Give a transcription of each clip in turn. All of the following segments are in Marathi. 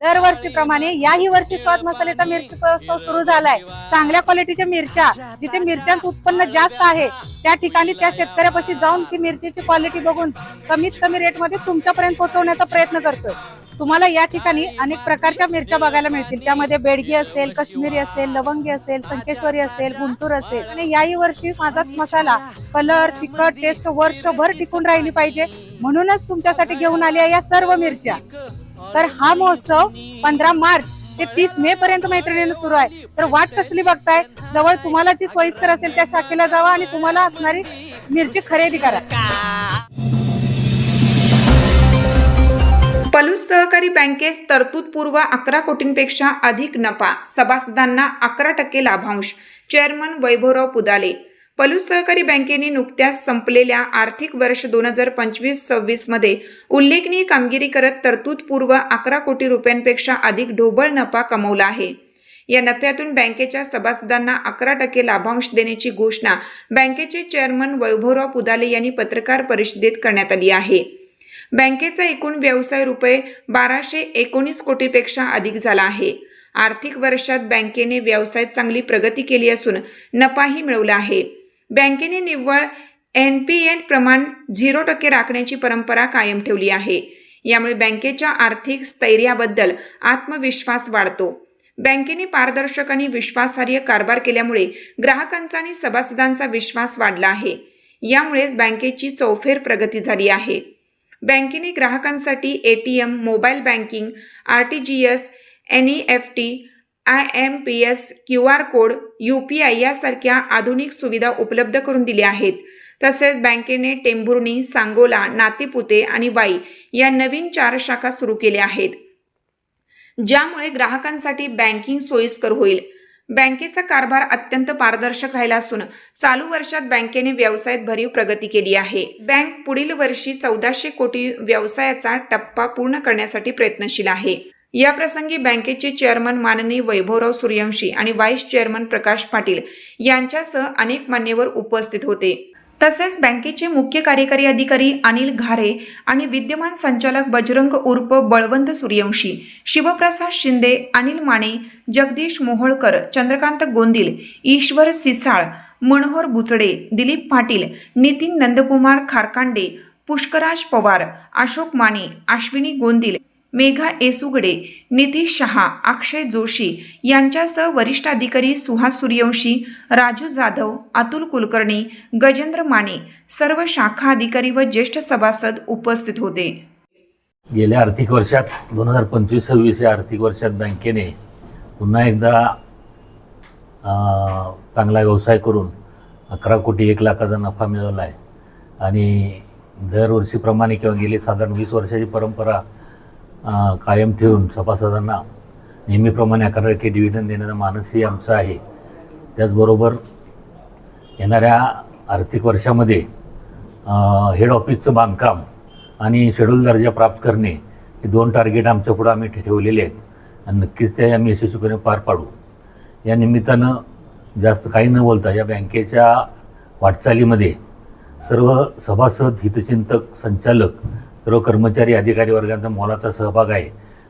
दरवर्षीप्रमाणे याही वर्षी स्वाद मसाल्याचा मिरची उत्सव सुरू झालाय। चांगल्या क्वालिटीच्या मिरच्या, जिथे मिरच्यांचं उत्पन्न जास्त आहे त्या ठिकाणी त्या शेतकऱ्यापाशी जाऊन ती मिरचीची क्वालिटी बघून कमीत कमी रेटमध्ये तुमच्यापर्यंत पोहोचवण्याचा प्रयत्न करतोय। तुम्हाला या ठिकाणी अनेक प्रकारच्या मिरच्या बघायला मिळतील। त्यामध्ये बेडगी असेल, काश्मीरी असेल, लवंगी असेल, संकेश्वरी असेल, गुंटूर असेल। आणि याही वर्षी माझा मसाला कलर, तिखट, टेस्ट वर्षभर टिकून राहिली पाहिजे म्हणूनच तुमच्यासाठी घेऊन आली आहे या सर्व मिरच्या। तर हा महोत्सव 15 मार्च ते 30 मे पर्यंत मैत्रिणींना सुरू आहे। तर वाट कसली बघताय? जवळ तुम्हाला जी सोयीस्कर असेल त्या शाखेला जावा आणि तुम्हाला असणारी मिरची खरेदी करा। पलूस सहकारी बँकेस तरतूदपूर्व 11 कोटींपेक्षा अधिक नफा, सभासदांना 11% लाभांश। चेअरमन वैभवराव पुदाले। पलूस सहकारी बँकेने नुकत्याच संपलेल्या आर्थिक वर्ष 2025-26 मध्ये उल्लेखनीय कामगिरी करत तरतूदपूर्व 11 कोटी रुपयांपेक्षा अधिक ढोबळ नफा कमवला आहे। या नफ्यातून बँकेच्या सभासदांना 11% लाभांश देण्याची घोषणा बँकेचे चेअरमन वैभवराव पुदाले यांनी पत्रकार परिषदेत करण्यात आली आहे। बँकेचा एकूण व्यवसाय रुपये 1219 कोटीपेक्षा अधिक झाला आहे। आर्थिक वर्षात बँकेने व्यवसायात चांगली प्रगती केली असून नफाही मिळवला आहे। बँकेने निव्वळ NPN प्रमाण 0% राखण्याची परंपरा कायम ठेवली आहे। यामुळे बँकेच्या आर्थिक स्थैर्याबद्दल आत्मविश्वास वाढतो। बँकेने पारदर्शक आणि विश्वासार्ह कारभार केल्यामुळे ग्राहकांचा आणि सभासदांचा विश्वास वाढला आहे। यामुळेच बँकेची चौफेर प्रगती झाली आहे। बँकेने ग्राहकांसाठी ATM, mobile banking, RTGS, NEFT, IMPS, QR code, UPI यासारख्या आधुनिक सुविधा उपलब्ध करून दिल्या आहेत। तसेच बँकेने टेंभुर्णी, सांगोला, नातेपुते आणि वाई या नवीन 4 शाखा सुरू केल्या आहेत, ज्यामुळे ग्राहकांसाठी बँकिंग सोयीस्कर होईल। बँकेचा कारभार अत्यंत पारदर्शक राहिला असून चालू वर्षात बँकेने व्यवसायात भरीव प्रगती केली आहे। बँक पुढील वर्षी 1400 कोटी व्यवसायाचा टप्पा पूर्ण करण्यासाठी प्रयत्नशील आहे। या प्रसंगी बँकेचे चेअरमन माननीय वैभवराव सूर्यवंशी आणि व्हाईस चेअरमन प्रकाश पाटील यांच्यासह अनेक मान्यवर उपस्थित होते। तसेच बँकेचे मुख्य कार्यकारी अधिकारी अनिल घारे आणि विद्यमान संचालक बजरंग उर्फ बळवंत सूर्यवंशी, शिवप्रसाद शिंदे, अनिल माने, जगदीश मोहोळकर, चंद्रकांत गोंदिल, ईश्वर सिसाळ, मनोहर बुचडे, दिलीप पाटील, नितीन नंदकुमार खारकांडे, पुष्कराज पवार, अशोक माने, अश्विनी गोंदिल, मेघा एसुगडे, नितीश शहा, अक्षय जोशी यांच्यासह वरिष्ठ अधिकारी सुहास सूर्यवंशी, राजू जाधव, अतुल कुलकर्णी, गजेंद्र माने, सर्व शाखा अधिकारी व ज्येष्ठ सभासद उपस्थित होते। गेल्या आर्थिक वर्षात 2025-26 या आर्थिक वर्षात बँकेने पुन्हा एकदा चांगला व्यवसाय करून 11 कोटी 1 लाखाचा नफा मिळवला आहे आणि दरवर्षीप्रमाणे किंवा गेली साधारण 20 वर्षाची परंपरा कायम ठेवून सभासदांना नेहमीप्रमाणे 11% डिव्हिडंड देण्याचा मानसही आमचा आहे। त्याचबरोबर येणाऱ्या आर्थिक वर्षामध्ये हेड ऑफिसचं बांधकाम आणि शेड्यूल दर्जा प्राप्त करणे हे 2 टार्गेट आमच्या पुढे आम्ही ठेवलेले आहेत आणि नक्कीच ते आम्ही यशस्वीपणे पार पाडू। या निमित्तानं जास्त काही न बोलता या बँकेच्या वाटचालीमध्ये सर्व सभासद, हितचिंतक, संचालक, सर्व कर्मचारी, अधिकारी वर्गांचा मोलाचा सहभाग आहे।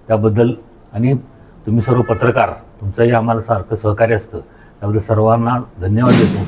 त्याबद्दल आणि तुम्ही सर्व पत्रकार, तुमचंही आम्हाला सारखं सहकार्य असतं, त्याबद्दल सर्वांना धन्यवाद देतो।